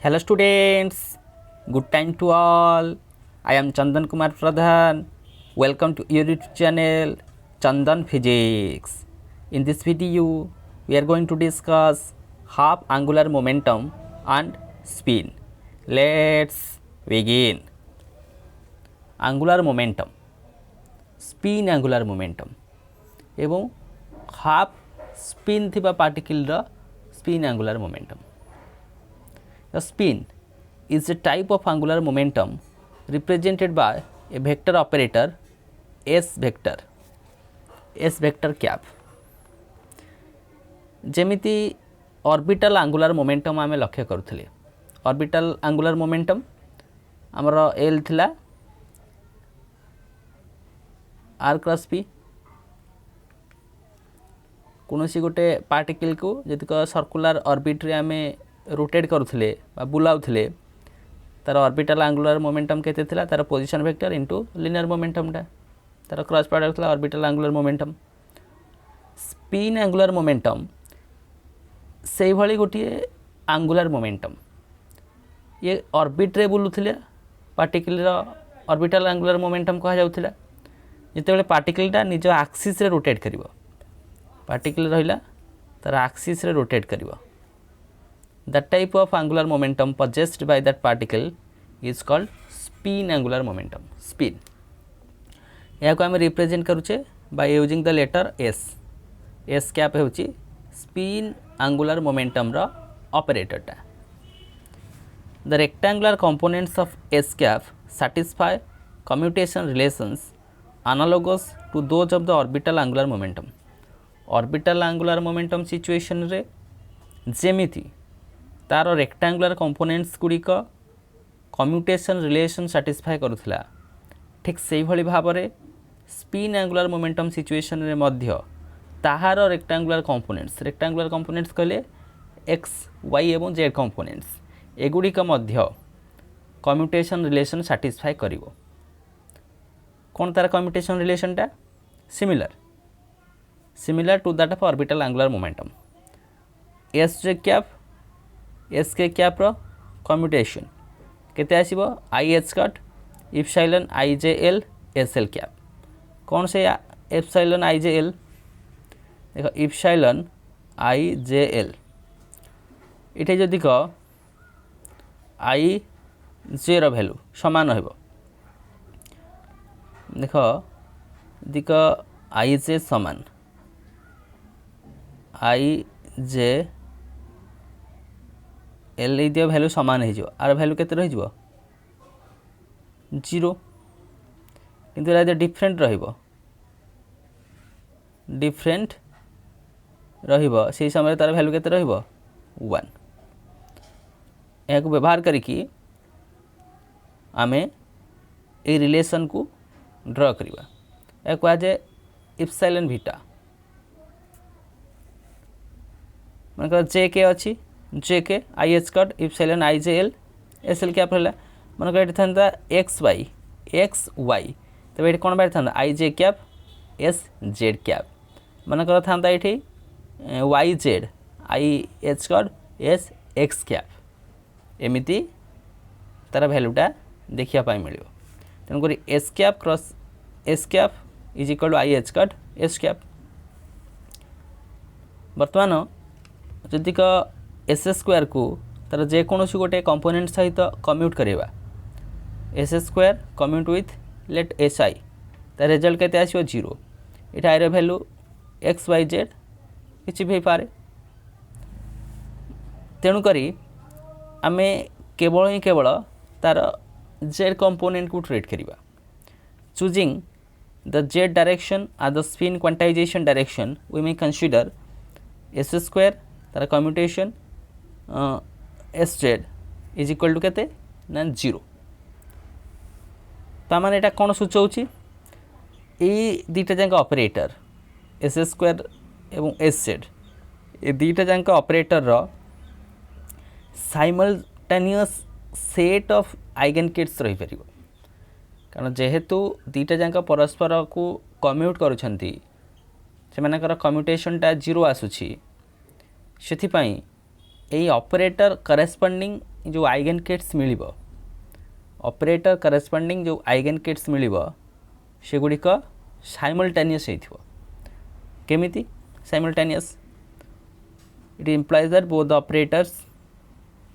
Hello students, good time to all. I am Chandan Kumar Pradhan. Welcome to your YouTube channel Chandan Physics. In this video, we are going to discuss half angular momentum and spin. Let's begin. Angular momentum, spin angular momentum एवं half spin थिबा particle रो spin angular momentum. The spin is a type of angular momentum represented by a vector operator s vector cap. जेमिति orbital angular momentum आमे लक्ष्य करुथिले. Orbital angular momentum हमर l थिला r cross p कोनोसी गोटे पार्टिकल को जदि सर्कुलर ऑर्बिट रे आमे रोटेट करुथिले बा बुलाउथिले तार ऑर्बिटल एंगुलर मोमेंटम केते थिला तार position vector into linear momentum टा तार क्रॉस प्रोडक्ट थिला orbital angular momentum. Spin angular momentum से भली गोटे एंगुलर मोमेंटम ये ऑर्बिट रे बुलुथिले पार्टिकल रो ऑर्बिटल एंगुलर मोमेंटम कहा जाउथिला. जेतेबेले पार्टिकल टा निज एक्सिस रे रोटेट करिवो पार्टिकल रहिला तार एक्सिस रे rotate करिवो. That type of angular momentum possessed by that particle is called spin angular momentum. Spin या को हम रिप्रेजेंट करूचे by using the letter s. s cap होची spin angular momentum रो operator टा. The rectangular components of s cap satisfy commutation relations analogous to those of the orbital angular momentum. Orbital angular momentum situation रे जेमिति तार rectangular components गुड़िक commutation relation satisfy करुला ठीक से ही भाव में स्पिन एंगुलर मोमेंटम सिचुएशन रे मध्य ताहार रेक्टांगुलर कंपोनेंट्स कहले एक्स वाई एवं जेड कंपोनेंट्स एगुड़िक मध्य कम्यूटेशन रिलेशन साटिस्फाई करिवो. कौन तार कम्यूटेशन रिलेशन टा similar to that of orbital angular momentum. S J cap S K cap रो कम्यूटेशन केते आसीबो I H cut epsilon I J L S L cap. कौन से इप्सिलॉन आई जे एल देखो इप्सिलॉन आई जे एल इटे जदि क आई जे रो value समान होइबो देखो दिक आई जे समान आई जे एल दियो वैल्यू समान हो आर वैल्यू केते रहिबो 0 किंतु एला डिफरेंट रहिबो से समय तार वैल्यू केते रहिबो 1. या को व्यवहार करिकी आमे ए रिलेशन को ड्रा करिबा. या को जे इप्सिलॉन बीटा मनकर जे के अछि जे के आई H cut epsilon I J L S L cap है मनकर ये था एक्स वाई तब ये कौन बाहर था I J cap S Z cap मनकर था ये Y Z I H cut S X cap एमती तार भैल्यूटा देखा मिल. तेणुक S cap cross S cap is equal to I H cut S cap. बर्तमान जदि एस स्क्वायर को तार जेकोसी गोटे कंपोनेंट सहित कम्यूट करवा S square commute with let S I तार रिजल्ट केते आसीबो 0. इटा आईर वैल्यू एक्स वाई जेड किसी भी पारे. तेणुक आमे केवल तार जेड कंपोनेंट को ट्रीट करवा choosing the Z direction are the spin quantization direction we may consider S square तार commutation S Z is equal to केते ना 0. तामाने एटा कौन सूचाऊँ ये दुईटा जाक ऑपरेटर एस स्क्वायर एवं एस जेड ये दुईटा जाक ऑपरेटर रो simultaneous set of eigen kets रही परिबो. कारण जेहेतु दुईटा जाक परस्पर को कम्यूट करुछंती से मानकर कम्यूटेशन टा 0 आसुछि सेथिपाई यही ऑपरेटर करेस्पॉन्डिंग जो आइगन किट्स मिलिबो ऑपरेटर करेस्पॉन्डिंग जो आइगन किट्स मिलिबो सेगुड़िक साइमल्टेनियस होइथिबो केमिति simultaneous it implies that both the operators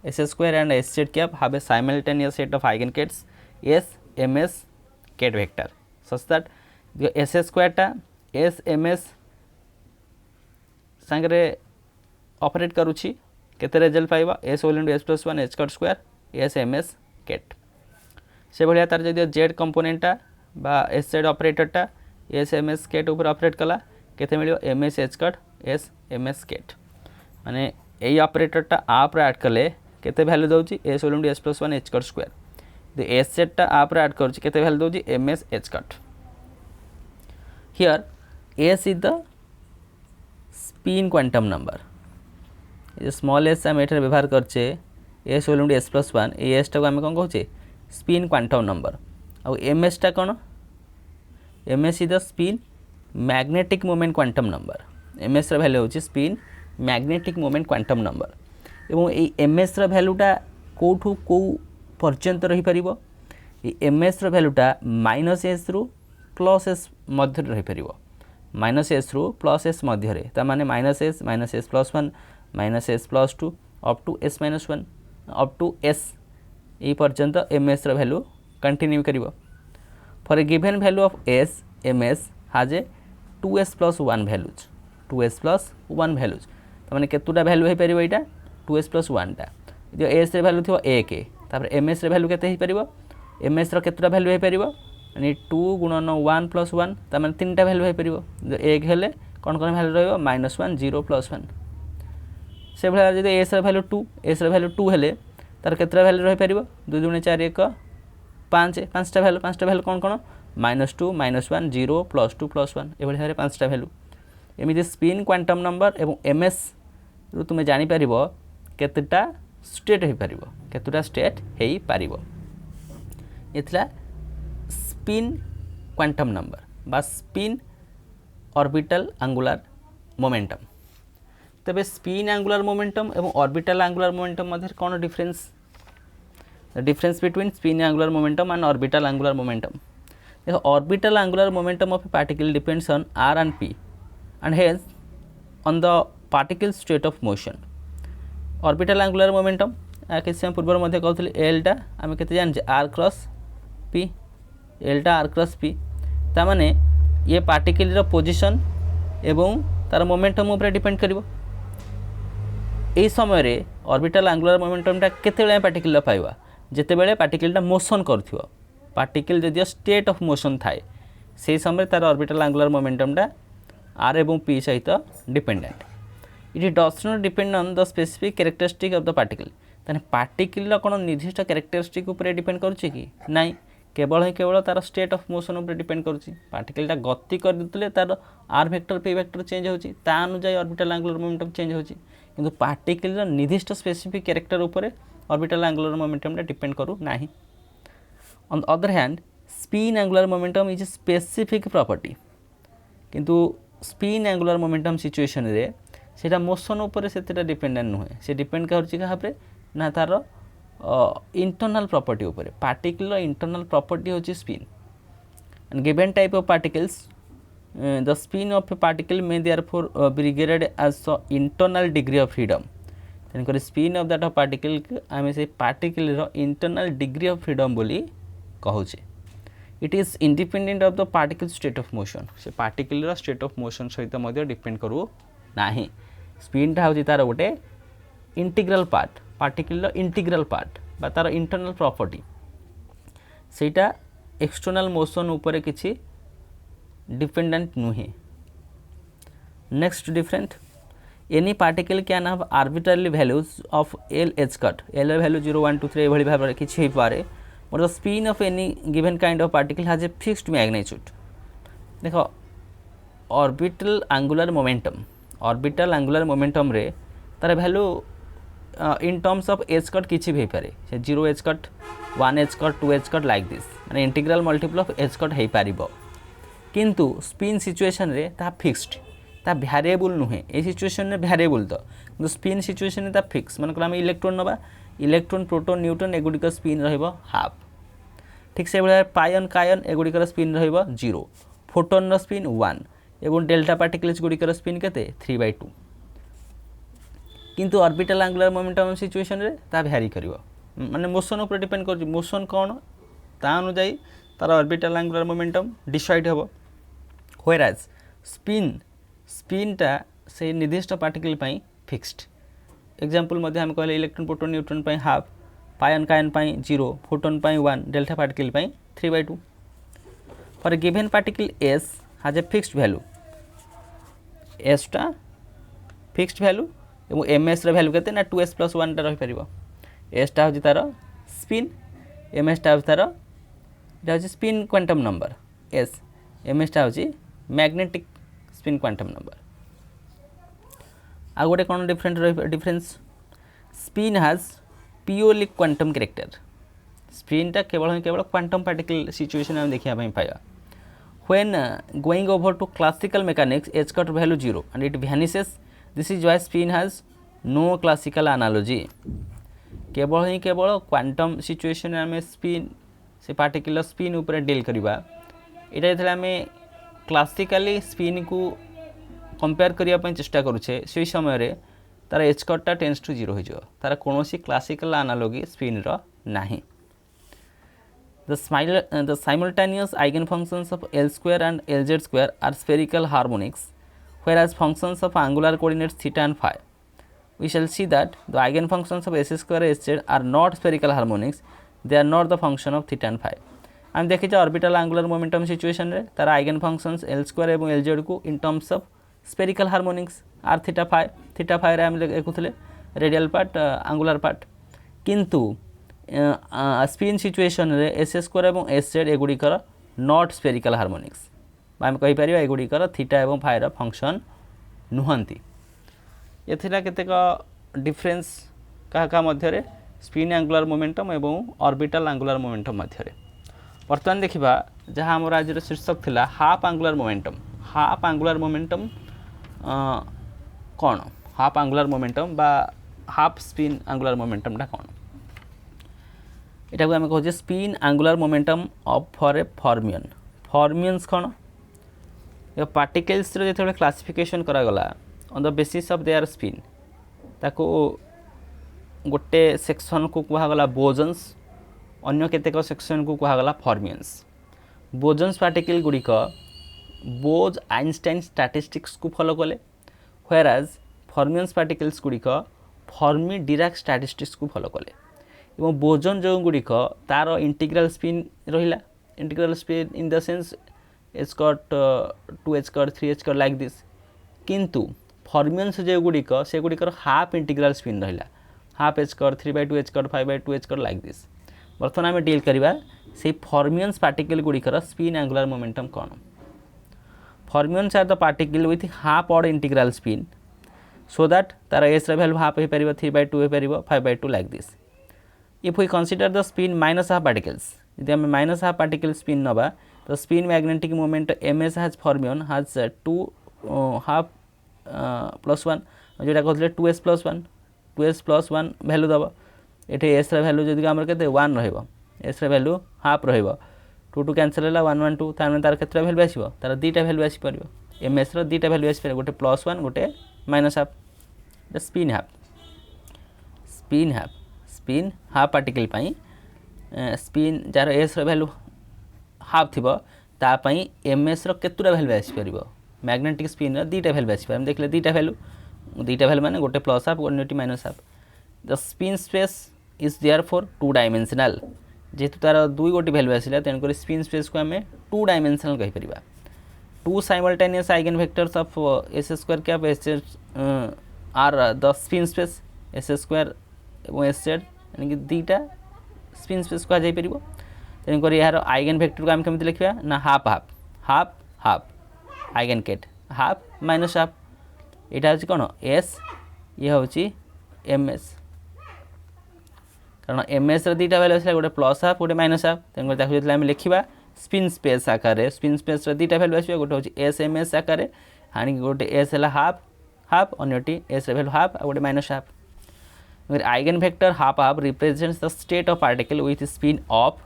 s square and s z cap have a simultaneous set of eigenkets s ms ket vector such that the s square टा s ms संगरे operate करूची केते result पाइबा s whole into s plus 1 h cut square s ms केट से भलिया तार जदि z कंपोनेंटा बा s z ऑपरेटर टा s ms केट ऊपर ऑपरेट कला केते मिलियो ms h cut s ms केट माने यही ऑपरेटरटा आप ऐड कले केते वैल्यू दउची s whole into s plus 1 h cut square the s set टा आप ऐड करूची केते वैल्यू दउची ms h cut here s is the spin quantum number ये स्मॉल s हम एठर व्यवहार करछे s whole into s plus 1 ए s टा को हम कोन कहूचे स्पिन क्वांटम नंबर आ ms टा कोन ms is the spin magnetic moment quantum number ms र वैल्यू होची spin magnetic moment quantum number एवं ये ms र वैल्यूटा कोठू को पर्यंत रही परिबो ये ms र वैल्यूटा -s रु +s मध्य रही परिबो -s रु +s मध्य रे ता माने -s plus 1 -s plus 2 up to s minus 1 up to s ये पर्यंत ms र वैल्यू कंटिन्यू करिवो for a given value of s ms has a 2s plus 1 values 2s plus 1 values माने केतुटा वैल्यू हे परिबो एटा 2s plus 1 टा जो s रे value थिबो 1 तापर ms रे वैल्यू केते हे परिबो ms रो केतुटा वैल्यू हे परिबो माने 2 गुणन 1 प्लस 1 ता माने तीनटा वैल्यू हे परिबो जो 1 हेले कोन कोन वैल्यू रहइबो -1 0 प्लस 1 से भला जदि s रे वैल्यू 2 s रे वैल्यू 2 हेले तार केतरा वैल्यू रहि परिबो 2 2 4 1 5 पांचटा वैल्यू कोन कोन -2 -1 0 प्लस 2 प्लस 1 ए भली पांचटा वैल्यू एमिति स्पिन क्वांटम नंबर एवं ms रु तुमे जानि परिबो केतटा स्टेट हे परिबो केतटा स्टेट हे परिबो एथला स्पिन क्वांटम नंबर बा स्पिन ऑर्बिटल एंगुलर मोमेंटम तबे स्पिन एंगुलर मोमेंटम एवं orbital angular momentum Madhya cone difference the difference between spin angular momentum and orbital angular momentum देखो orbital angular momentum of a particle depends on r and p and hence on the particle state of motion orbital angular momentum किसी समय पूर्व मध्य कहते L टा आम के जान r cross p L टा r क्रॉस p ता माने ये पार्टिकल रो पोजीशन एवं तार मोमेंटम ऊपर डिपेंड करिवो एई समय रे ऑर्बिटल एंगुलर मोमेंटम टा केते बेले पार्टिकल पाइबा जेते बेले पार्टिकल टा मोशन करथिवो पार्टिकल जदि स्टेट ऑफ मोशन थाए से समय तार ऑर्बिटल एंगुलर मोमेंटम टा r एवं p सहित dependent it does not depend on the specific characteristic of the particle ताने पार्टिकल कोन निर्दिष्ट कैरेक्टरिस्टिक ऊपर डिपेंड करूची कि नाही केवल तार स्टेट ऑफ मोशन ऊपर डिपेंड करूची पार्टिकल टा गति कर दितले तार r vector p vector change होची ता अनुसार ऑर्बिटल एंगुलर मोमेंटम चेंज होची किंतु पार्टिकल रो निर्दिष्ट स्पेसिफिक कैरेक्टर ऊपर ऑर्बिटल एंगुलर मोमेंटम टा डिपेंड करू नाही on the other hand spin angular momentum is a specific property किंतु स्पिन एंगुलर मोमेंटम सिचुएशन रे सेटा मोशन ऊपर सेटा डिपेंडेंट नुहे से डिपेंड करछि कहा पे ना तार इंटरनल प्रॉपर्टी ऊपर पार्टिकल इंटरनल प्रॉपर्टी होछि spin and given type of particles the spin of a particle may therefore be regarded as the internal degree of freedom तेनकर स्पिन ऑफ दैट पार्टिकल आमे से पार्टिकल रो internal degree of freedom बोली कहूचे it is independent of the particle state of motion से particle state of motion सहित मध्य depend करू नाही स्पिन टा होची तार गोटे integral part particle integral part बा तार इंटरनल प्रॉपर्टी सेटा एक्सटर्नल मोशन ऊपर किछि डिपेंडेंट नुहे next different any particle can have arbitrary values of l h cut l value 0 1 2 3 एभली भाबरे किछि हे पारे but the spin of any given kind of particle has a fixed magnitude देखो orbital angular momentum रे तार value in terms of h cut किछि भी पारे 0 h cut 1 h cut 2 h cut like this माने integral multiple of h cut हे पारिबो किंतु स्पिन सिचुएशन रे ता फिक्स्ड ता भ्यारिएबल नुहे ए सिचुएशन में भ्यारिएबल तो स्पिन सिचुएशन ता फिक्स मन आम इलेक्ट्रोन नवा इलेक्ट्रोन प्रोटॉन न्यूट्रॉन एगुड़िक स्पिन रहिबो हाफ ठीक से भाई पायन कायन एगुड़िकर स्पिन रहिबो 0 फोटोन रो स्पिन 1 एवं डेल्टा पार्टिकल्स गुड़िकर स्पिन केते 3/2 किंतु ऑर्बिटल एंगुलर मोमेंटम सिचुएशन रे ता भ्यारी करिवो माने मोशन ऊपर डिपेंड कर मोशन कौन ता अनुଯାয়ী तार ऑर्बिटल एंगुलर मोमेंटम डिसाइड हेबो व्हेयरएज स्पिनटा से निर्दिष्ट पार्टिकल पई फिक्स्ड एग्जांपल मध्ये हम कहले इलेक्ट्रॉन प्रोटॉन न्यूट्रॉन पई हाफ पायन कायन पई 0 फोटोन पई 1 डेल्टा पार्टिकल पई 3/2 for a given particle s has a fixed value s टा फिक्स्ड वैल्यू एवं ms रे वैल्यू केते ना 2s + 1 टा रहि परिबो s टा होजी तार स्पिन ms टा होजी तार इटा होजी spin quantum number s ms टा होजी मैग्नेटिक स्पिन क्वांटम नंबर आ गोटे कौन difference spin has purely quantum character स्पिनटा केवल क्वांटम पार्टिकल सिचुएशन में देखा पाया when going over to classical mechanics H cut value 0 and it vanishes this is why spin has no classical analogy केवल quantum situation में आम spin से particle spin ऊपर डील करवा यहाँ आम क्लासिकली स्पिन को कंपेयर करने चेष्टा करुचे से समय रे तार एच कटा टेंस टू 0 हो तार कौन क्लासिकल एनालॉजी स्पिन रो नाही the simultaneous eigenfunctions of L square and Lz square are spherical harmonics whereas functions of angular coordinates theta and phi we shall see that the eigenfunctions of S square and Sz are not spherical harmonics they are not the function of theta and phi आम देखिए orbital angular momentum situation रे तार eigen functions L square एवं Lz को in terms of spherical harmonics R theta phi रे हम देखुले radial part angular part किंतु स्पिन सिचुएशन रे एस स्क्वायर एवं Sz एगुड़िकर नॉट स्फेरिकल हार्मोनिक्स आम कहि परिबा एगुड़िकर थीटा एवं फाइर फंक्शन नुहंती ये थिला केतेक डिफरेंस का मध्य स्पिन एंगुलर मोमेंटम एवं ऑर्बिटल एंगुलर मोमेंटम मध्य बर्तमान देखा जहाँ आम आज शीर्षक थिला हाफ एंगुलर मोमेंटम कौन हाफ एंगुलर मोमेंटम बा हाफ स्पिन एंगुलर मोमेंटम टा कौन इटा को आम कहे spin angular momentum of for a fermions कौन ये पार्टिकल्स रो जेते क्लासिफिकेशन करागला on the basis of their spin ताको गोटे सेक्शन को कहगला बोजन्स अन्य केतेक सेक्शन को कहगला फॉर्मियंस बोजन्स पार्टिकल गुड़िक बोज आइंस्टाइन स्टैटिस्टिक्स को फॉलो कले व्हेयरएज फॉर्मियंस पार्टिकल्स गुड़िक फर्मी डिराक स्टैटिस्टिक्स को फॉलो कले एवं बोजन जो गुड़िक तार इंटीग्रल स्पिन रहिला integral spin in the sense h cut 2h cut 3h cut like this किंतु फॉर्मियंस जो गुड़िक से गुड़िकर हाफ इंटीग्रल स्पिन रहिला half h cut 3/2h cut 5/2h cut like this बर्तमान आम डील करवा से फॉर्मियंस पार्टिकल गुड़िकर स्पिन एंगुलर मोमेंटम कौन fermions are the particle with half odd integral spin so that तार एस वैल्यू हाफ हो पार 3/2 हो पार 5/2 like this if we consider the spin minus half particles यदि आम माइनस हाफ पार्टिकल स्पिन नवा तो spin magnetic moment ms has fermion has 2 half +1 जोटा कहते 2s+1 वैल्यू दब ये एस वैल्यू जब आम के 1 रस वैल्यू हाफ रो 2 कैंसल है 1 1 2 तार केत वैल्यू आसो तार दुईटा वैल्यू आसपर ms दुईटा वैल्यू आसपर गोटे +1 गोटे minus half spin half particle spin जार एस वैल्यू हाफ थी तापाई ms केतुटा वैल्यू आसपर मैग्नेटिक स्पिन दुईटा वैल्यू आसपर देखले दुईटा वैल्यू माने गोटे प्लस हाफ गोटे minus half the spin space is there for 2 dimensional जेहेतु तार दुई गोटी वैल्यू आसला तेणुक स्पिन स्पेस को आम 2 डायमेंशनल कहीपर 2 simultaneous eigen vectors of S square cap S are the spin space S square और एस जेड यानी कि दुईटा स्पिन स्पेस कह जापर तेणुक यार आइगन वेक्टर को आम केमती लिखा ना half half half half eigen ket half minus half यहाँ हूँ कौन एस ये हूँ ms कारण ms दुईटा वैल्यू आसा गोटे प्लस हाफ गोटे माइनस हाफ तेणुकर जो आम लिखा स्पिन स्पेस आकार स्पिन स्पेस दुईटा वैल्यू आस गोटे हूँ एस ms आकार हानि गोटे एस है हाफ हाफ अन्यटी एस वैल्यू हाफ आ गोटे minus half eigen vector half half represents the state of particle with spin up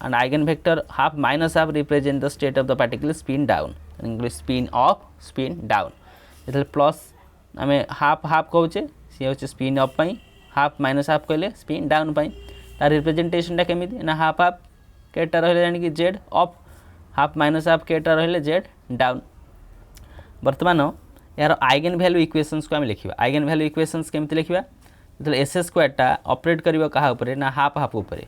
and eigen vector half minus half represent the state of the particle spin down English spin up spin down जेतले plus आम half half कहचे सी हूँ spin up पाई half minus half कहले spin down पाई तार रिप्रेजेंटेशनटा केमिति ना हाफ हाफ केटा रहिले जानि कि Z up half minus half केटा रहिले जेड डाउन वर्तमान यार आइगन वैल्यू इक्वेशंस को आम लिखा आइगन वैल्यू इक्वेशंस केमिति लिखा जो एस स्क्वायरटा ऑपरेट करिवो कहा उपरे ना हाफ हाफ उपरे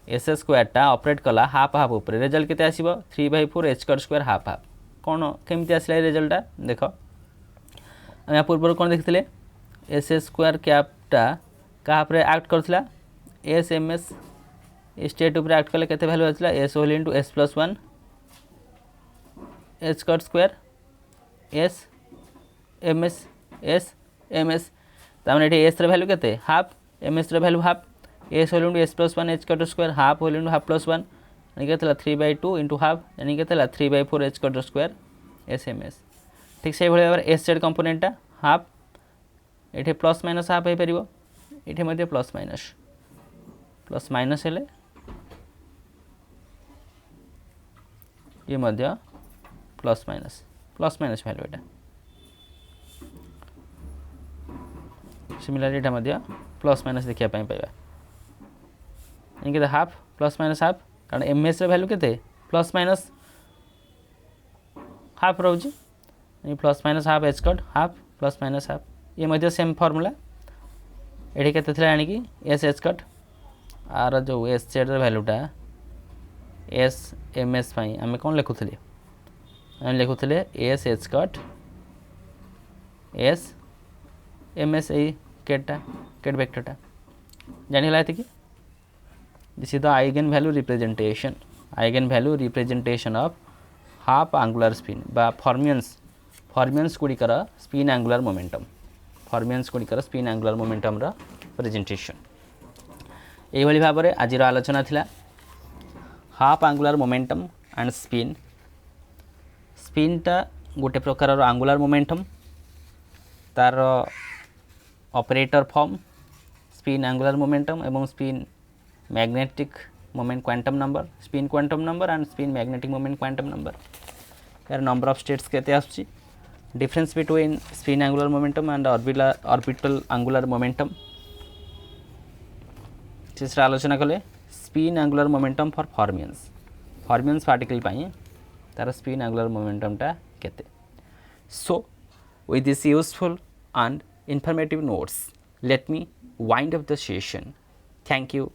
एस स्क्वायरटा ऑपरेट कला हाफ हाफ उपरे रिजल्ट केते आसीबो 3/4 h square square half half कोन केमिति आसला रिजल्टटा देखो हम या पूर्व कोन देखथिले एस स्क्वायर कैपटा कहा पर एक्ट करथिला एस एम एस स्टेट ऊपर एक्ट कले केते वैल्यू आसला s whole into s + 1 h square square s m s तामने एठी s रे वैल्यू केते हाफ m s रे value half s whole into s + 1 h square square half whole into half + 1 यानी केतला 3/2 इनटू हाफ यानी केतला 3/4 h square square s m s ठीक से भले भाव s जेड कंपोनेंटा हाफ ये प्लस माइनस हाफ हो पार ये प्लस माइनस हेले ये प्लस माइनस वैल्यू एटा सिमिलरली एटा प्लस माइनस देखा पाइबा इनके हाफ प्लस माइनस हाफ कारण एम एस वैल्यू के प्लस माइनस हाफ रोज plus minus half H cut half plus minus half ये सेम फॉर्मूला ये के आणिकी एस एच कट आर जो एस जेड वैल्यूटा एस एम एस आम कौन लिखुले आम लिखुले S H cut S M S यही केटा केट वेक्टरटा जानिला ये कि this is the eigen value representation of half angular spin बा फॉर्मियंस गुड़िकर स्पिन एंगुलर मोमेंटम प्रेजेंटेशन यही भाव में आज आलोचना थिला हाफ एंगुलर मोमेंटम एंड स्पिनटा गोटे प्रकार एंगुलर मोमेंटम तार operator form spin angular momentum एवं spin magnetic moment quantum number spin quantum number and spin magnetic moment quantum number यार नंबर ऑफ स्टेट्स केते आसुची difference between spin angular momentum and orbital angular momentum से आलोचना कले spin angular momentum for fermions particle तार spin angular मोमेंटमटा केते so with this useful and informative notes let me wind up the session. Thank you.